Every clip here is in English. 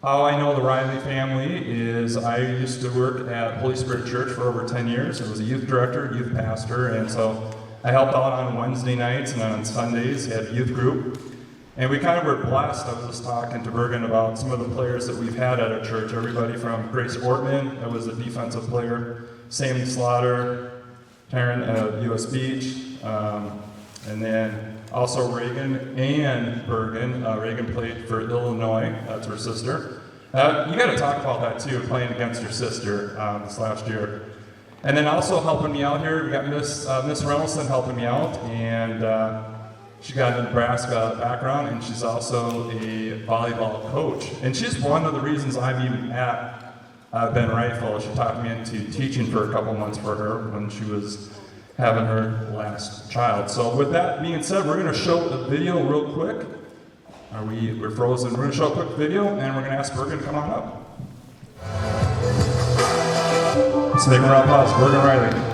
How I know the Reilly family is I used to work at Holy Spirit Church for over 10 years. I was a youth director, youth pastor, and so I helped out on Wednesday nights and on Sundays at a youth group. And we kind of were blessed. I was just talking to Bergen about some of the players that we've had at our church. Everybody from Grace Ortman, that was a defensive player, Sammy Slaughter, Taryn at US Beach, and then also Reagan and Bergen. Reagan played for Illinois, that's her sister. You got to talk about that too, playing against your sister this last year. And then also helping me out here, we got Miss Reynoldsson helping me out, and she got a Nebraska background, and she's also a volleyball coach. And she's one of the reasons I'm even at Ben Reifel. She taught me into teaching for a couple months for her when she was having her last child. So with that being said, we're going to show a video real quick. We're frozen. We're going to show a quick video, and we're going to ask Bergen to come on up. So take a round of applause, Bergen Reilly.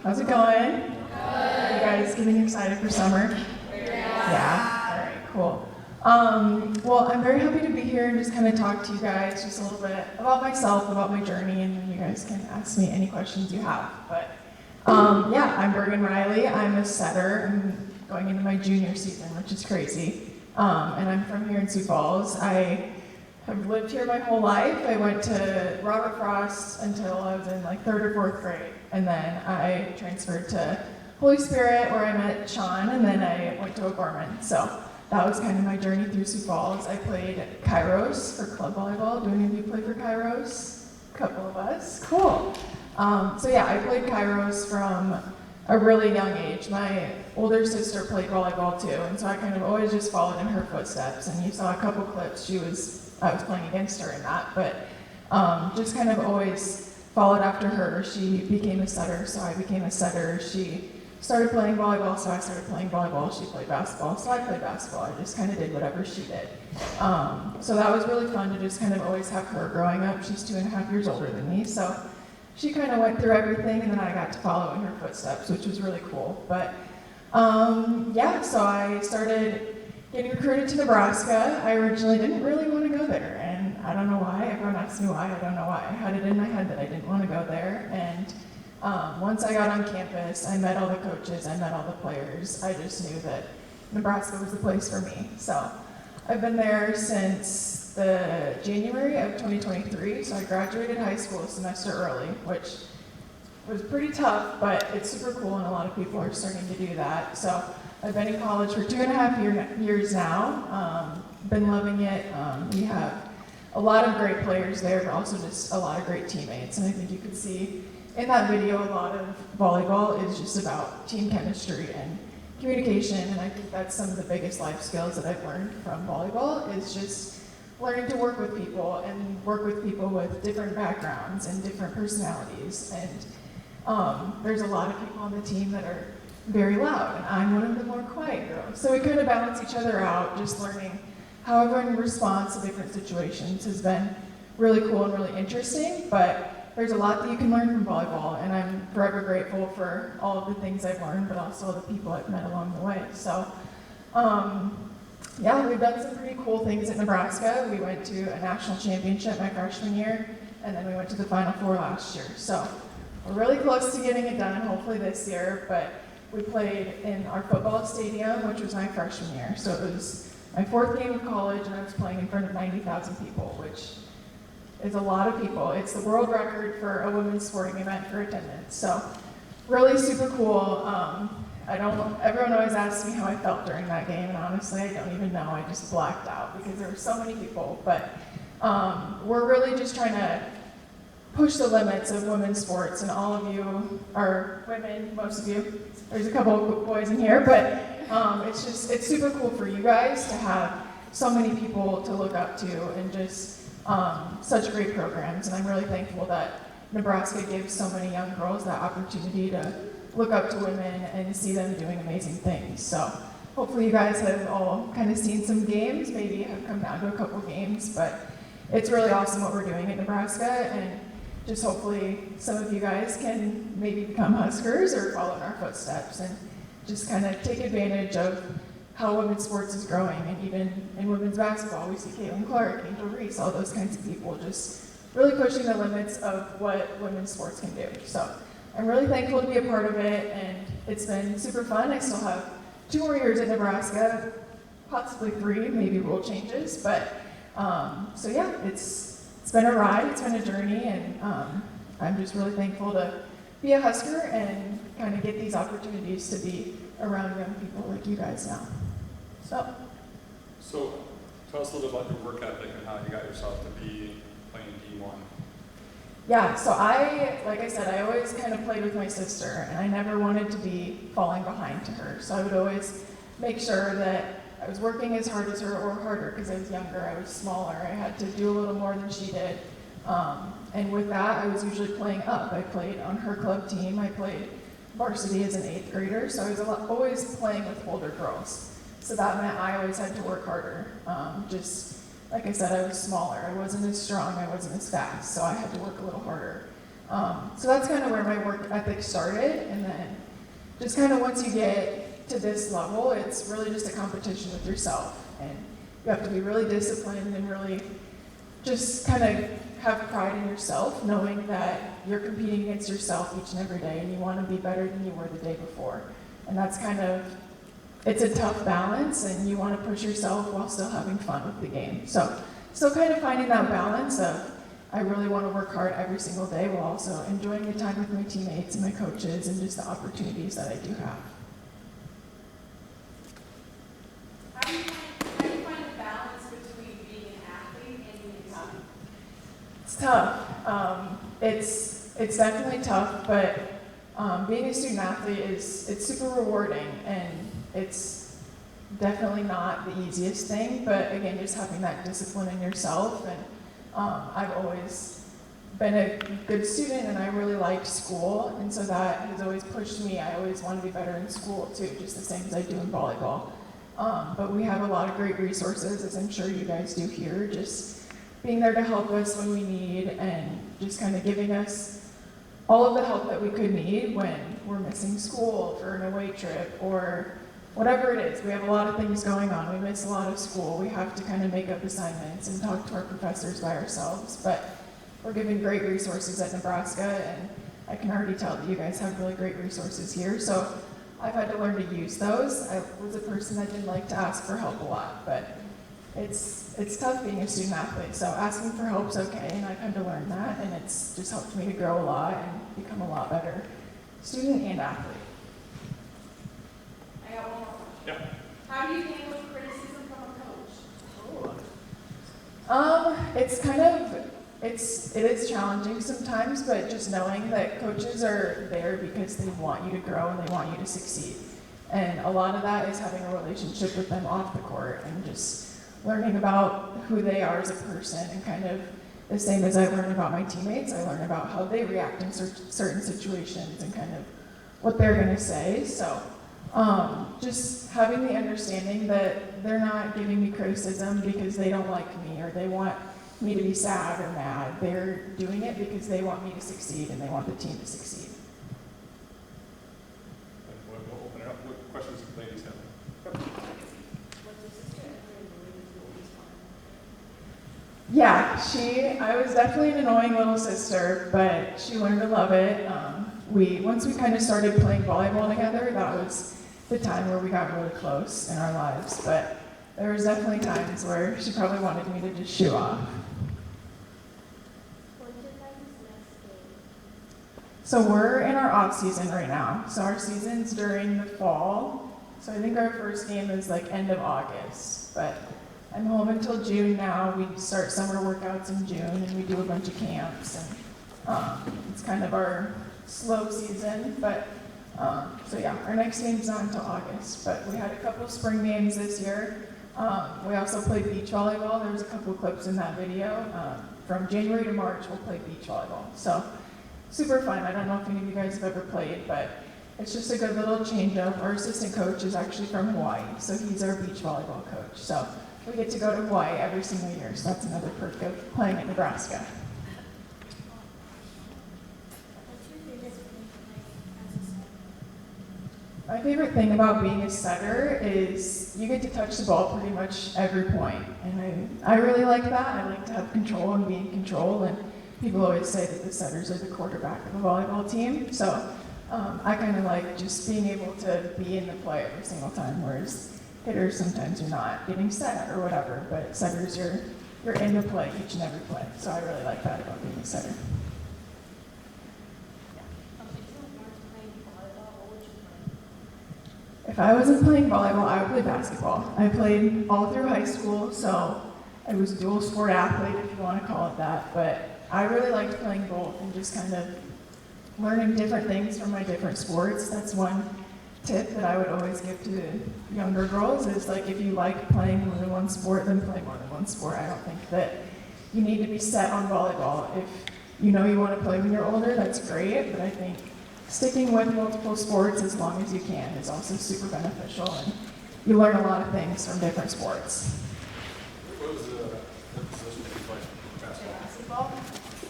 How's it going? Good. Are you guys getting excited for summer? Yeah? All right, cool. Well, I'm very happy to be here and just kind of talk to you guys just a little bit about myself, about my journey, and then you guys can ask me any questions you have. But yeah, I'm Bergen Reilly. I'm a setter. I'm going into my junior season, which is crazy. And I'm from here in Sioux Falls. I have lived here my whole life. I went to Robert Frost until I was in like 3rd or 4th grade. And then I transferred to Holy Spirit where I met Sean, and then I went to O'Gorman. So that was kind of my journey through Sioux Falls. I played Kairos for club volleyball. Do any of you play for Kairos? A couple of us. Cool. So yeah, I played Kairos from a really young age. My older sister played volleyball too, and so I kind of always just followed in her footsteps. And you saw a couple clips. I was playing against her in that, but just kind of always followed after her. She became a setter, so I became a setter. She started playing volleyball, so I started playing volleyball. She played basketball, so I played basketball. I just kind of did whatever she did. So that was really fun to just kind of always have her growing up. She's 2.5 years older than me, so she kind of went through everything, and then I got to follow in her footsteps, which was really cool. But yeah, so I started getting recruited to Nebraska. I originally didn't really want to go there, and I don't know why. Everyone asks me why. I don't know why. I had it in my head that I didn't want to go there, and once I got on campus, I met all the coaches, I met all the players. I just knew that Nebraska was the place for me. So I've been there since the January of 2023, so I graduated high school a semester early, which was pretty tough, but it's super cool, and a lot of people are starting to do that. So I've been in college for 2.5 years now. Been loving it. We have a lot of great players there, but also just a lot of great teammates. And I think you can see in that video, a lot of volleyball is just about team chemistry and communication. And I think that's some of the biggest life skills that I've learned from volleyball is just learning to work with people and work with people with different backgrounds and different personalities. And there's a lot of people on the team that are very loud, and I'm one of the more quiet girls. So we kind of balance each other out. Just learning how everyone responds to different situations has been really cool and really interesting, but there's a lot that you can learn from volleyball, and I'm forever grateful for all of the things I've learned, but also the people I've met along the way. So yeah, we've done some pretty cool things at Nebraska. We went to a national championship my freshman year, and then we went to the Final Four last year. So we're really close to getting it done, hopefully this year, but we played in our football stadium, which was my freshman year. So it was my 4th game of college, and I was playing in front of 90,000 people, which is a lot of people. It's the world record for a women's sporting event for attendance. So really super cool. Everyone always asks me how I felt during that game, and honestly, I don't even know. I just blacked out because there were so many people. But we're really just trying to push the limits of women's sports, and all of you are women, most of you. There's a couple of boys in here, but it's super cool for you guys to have so many people to look up to and just such great programs. And I'm really thankful that Nebraska gives so many young girls that opportunity to look up to women and see them doing amazing things. So hopefully you guys have all kind of seen some games, maybe have come down to a couple games, but it's really awesome what we're doing at Nebraska. And just hopefully some of you guys can maybe become Huskers or follow in our footsteps and just kind of take advantage of how women's sports is growing. And even in women's basketball, we see Caitlin Clark, Angel Reese, all those kinds of people just really pushing the limits of what women's sports can do. So I'm really thankful to be a part of it, and it's been super fun. I still have 2 more years at Nebraska, possibly 3, maybe rule changes, but so yeah, it's been a ride, it's been a journey, and I'm just really thankful to be a Husker and kind of get these opportunities to be around young people like you guys now. So tell us a little bit about your work ethic and how you got yourself to be playing D1. Yeah, so like I said, I always kind of played with my sister, and I never wanted to be falling behind to her. So I would always make sure that I was working as hard as her or harder because I was younger, I was smaller, I had to do a little more than she did. And with that, I was usually playing up. I played on her club team, I played varsity as an 8th grader, so I was always playing with older girls. So that meant I always had to work harder. Just like I said, I was smaller, I wasn't as strong, I wasn't as fast, so I had to work a little harder. So that's kind of where my work ethic started, and then just kind of once you get to this level, it's really just a competition with yourself, and you have to be really disciplined and really just kind of have pride in yourself, knowing that you're competing against yourself each and every day, and you want to be better than you were the day before. And that's kind of, it's a tough balance, and you want to push yourself while still having fun with the game. So still kind of finding that balance of, I really want to work hard every single day while also enjoying the time with my teammates and my coaches and just the opportunities that I do have. How do you find the balance between being an athlete and being a student? It's tough. It's definitely tough, but being a student athlete it's super rewarding, and it's definitely not the easiest thing. But again, just having that discipline in yourself, and I've always been a good student, and I really liked school, and so that has always pushed me. I always want to be better in school too, just the same as I do in volleyball. But we have a lot of great resources, as I'm sure you guys do here, just being there to help us when we need, and just kind of giving us all of the help that we could need when we're missing school for an away trip or whatever it is. We have a lot of things going on. We miss a lot of school. We have to kind of make up assignments and talk to our professors by ourselves. But we're given great resources at Nebraska, and I can already tell that you guys have really great resources here. So I've had to learn to use those. I was a person that didn't like to ask for help a lot, but it's tough being a student athlete. So asking for help's okay, and I've had to learn that, and it's just helped me to grow a lot and become a lot better student and athlete. I got one more question. Yeah. How do you handle criticism from a coach? It is challenging sometimes, but just knowing that coaches are there because they want you to grow and they want you to succeed. And a lot of that is having a relationship with them off the court and just learning about who they are as a person, and kind of the same as I learn about my teammates, I learn about how they react in certain situations and kind of what they're going to say. So just having the understanding that they're not giving me criticism because they don't like me or they want me to be sad or mad. They're doing it because they want me to succeed and they want the team to succeed. We'll open it up. What questions do ladies have? Yeah, I was definitely an annoying little sister, but she learned to love it. Once we kind of started playing volleyball together, that was the time where we got really close in our lives. But there was definitely times where she probably wanted me to just shoo off. So we're in our off season right now. So our season's during the fall. So I think our first game is like end of August, but I'm home until June now. We start summer workouts in June, and we do a bunch of camps, and it's kind of our slow season. But so yeah, our next game's not until August. But we had a couple spring games this year. We also played beach volleyball. There was a couple clips in that video. From January to March, we'll play beach volleyball. So super fun. I don't know if any of you guys have ever played, but it's just a good little change up. Our assistant coach is actually from Hawaii, so he's our beach volleyball coach. So we get to go to Hawaii every single year, so that's another perk of playing at Nebraska. My favorite thing about being a setter is you get to touch the ball pretty much every point. And I really like that. I like to have control and be in control. And people always say that the setters are the quarterback of a volleyball team. So I kind of like just being able to be in the play every single time, whereas hitters, sometimes you're not getting set or whatever, but setters, you're in the play each and every play. So I really like that about being a setter. If I wasn't playing volleyball, I would play basketball. I played all through high school, so I was a dual sport athlete, if you want to call it that. But I really liked playing both and just kind of learning different things from my different sports. That's one tip that I would always give to younger girls is like, if you like playing more than one sport, then play more than one sport. I don't think that you need to be set on volleyball. If you know you want to play when you're older, that's great, but I think sticking with multiple sports as long as you can is also super beneficial, and you learn a lot of things from different sports. What was the position that you played? Basketball?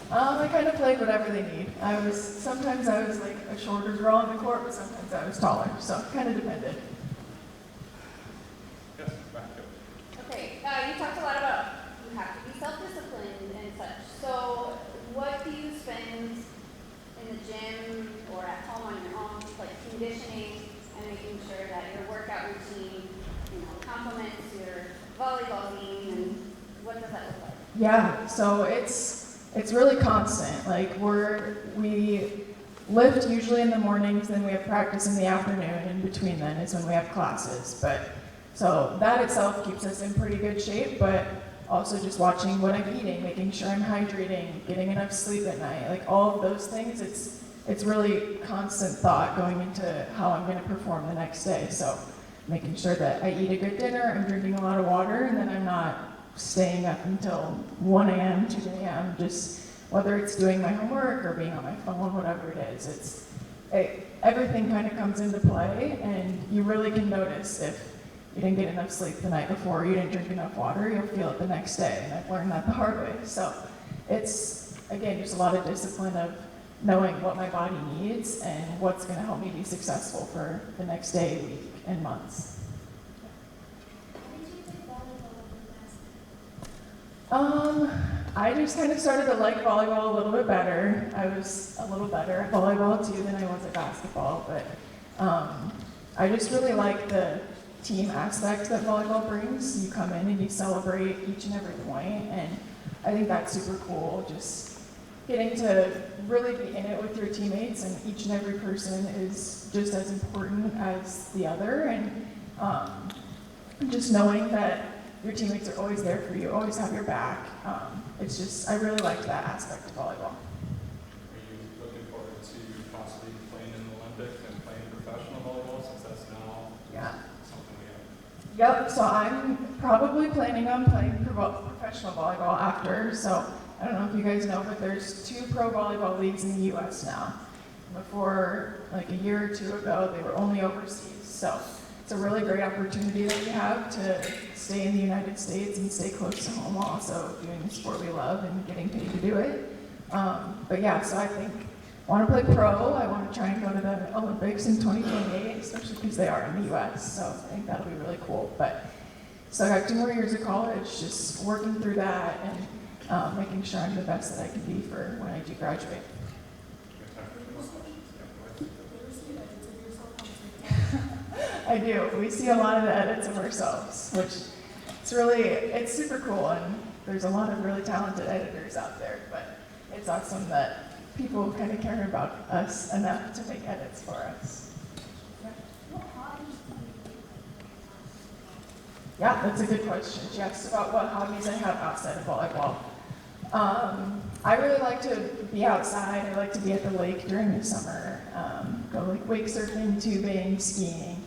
I kind of played whatever they need. Sometimes I was like a shorter girl on the court, but sometimes I was taller, so it kind of depended. Yes, back up. Okay, you talked a lot about you have to be self-disciplined and such. So what do you spend in the gym or at home on your own, like conditioning and making sure that your workout routine, complements your volleyball game, and what does that look like? Yeah, so it's really constant. Like we lift usually in the mornings, then we have practice in the afternoon, and between then is when we have classes. But so that itself keeps us in pretty good shape, but also just watching what I'm eating, making sure I'm hydrating, getting enough sleep at night, like all of those things, it's really constant thought going into how I'm going to perform the next day. So making sure that I eat a good dinner, I'm drinking a lot of water, and then I'm not staying up until 1 a.m., 2 a.m., just whether it's doing my homework or being on my phone, whatever it is. Everything kind of comes into play, and you really can notice if you didn't get enough sleep the night before, you didn't drink enough water, you'll feel it the next day, and I've learned that the hard way. So it's, again, just a lot of discipline of knowing what my body needs and what's going to help me be successful for the next day, week, and months. I just kind of started to like volleyball a little bit better. I was a little better at volleyball too than I was at basketball, but I just really like the team aspect that volleyball brings. You come in and you celebrate each and every point, and I think that's super cool. Just getting to really be in it with your teammates, and each and every person is just as important as the other, and just knowing that your teammates are always there for you, always have your back. It's just, I really like that aspect of volleyball. Are you looking forward to possibly playing in the Olympics and playing professional volleyball, since that's now something we have? Yep, so I'm probably planning on playing professional volleyball after. So I don't know if you guys know, but there's 2 pro volleyball leagues in the U.S. now. Before, like a year or 2 ago, they were only overseas. So it's a really great opportunity that we have to stay in the United States and stay close to home while also doing the sport we love and getting paid to do it. But yeah, so I think I want to play pro. I want to try and go to the Olympics in 2028, especially because they are in the U.S. So I think that'll be really cool. But so I got 2 more years of college, just working through that and making sure I'm the best that I can be for when I do graduate. I do. We see a lot of the edits of ourselves, which it's super cool, and there's a lot of really talented editors out there, but it's awesome that people kind of care about us enough to make edits for us. Yeah, that's a good question. She asked about what hobbies I have outside of volleyball. I really like to be outside. I like to be at the lake during the summer, go like wake surfing, tubing, skiing.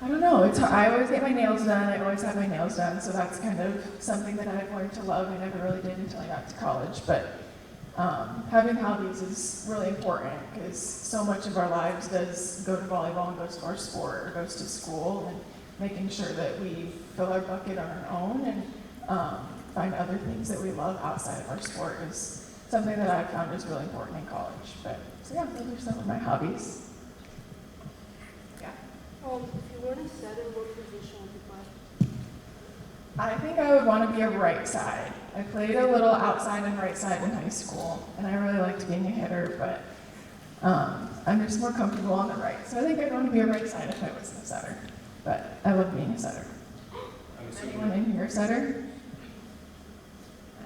I don't know, I always get my nails done, I always have my nails done, so that's kind of something that I've learned to love. I never really did until I got to college, but having hobbies is really important because so much of our lives does go to volleyball and goes to our sport or goes to school, and making sure that we fill our bucket on our own and find other things that we love outside of our sport is something that I've found is really important in college. But so yeah, those are some of my hobbies. If you weren't a setter, what position would you play? I think I would want to be a right side. I played a little outside and right side in high school, and I really liked being a hitter, but I'm just more comfortable on the right. So I think I'd want to be a right side if I wasn't a setter. But I love being a setter. I'm Anyone assuming, in here a setter?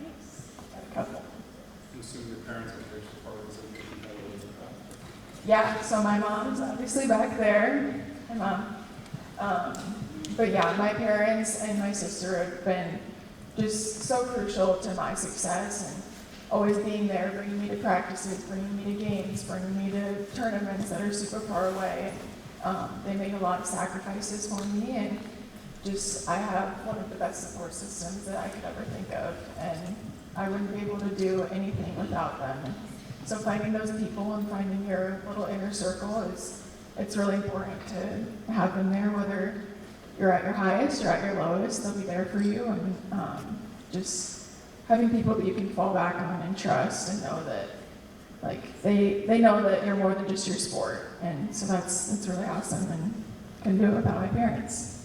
Nice. Got a couple. I'm assuming your parents are very supportive of you and that. Yeah, so my mom is obviously back there. My mom. But yeah, my parents and my sister have been just so crucial to my success and always being there, bringing me to practices, bringing me to games, bringing me to tournaments that are super far away. They make a lot of sacrifices for me, and just I have one of the best support systems that I could ever think of, and I wouldn't be able to do anything without them. So finding those people and finding your little inner circle it's really important to have them there, whether you're at your highest or at your lowest, they'll be there for you, and just having people that you can fall back on and trust and know that like they know that you're more than just your sport, and so that's really awesome, and couldn't do it without my parents.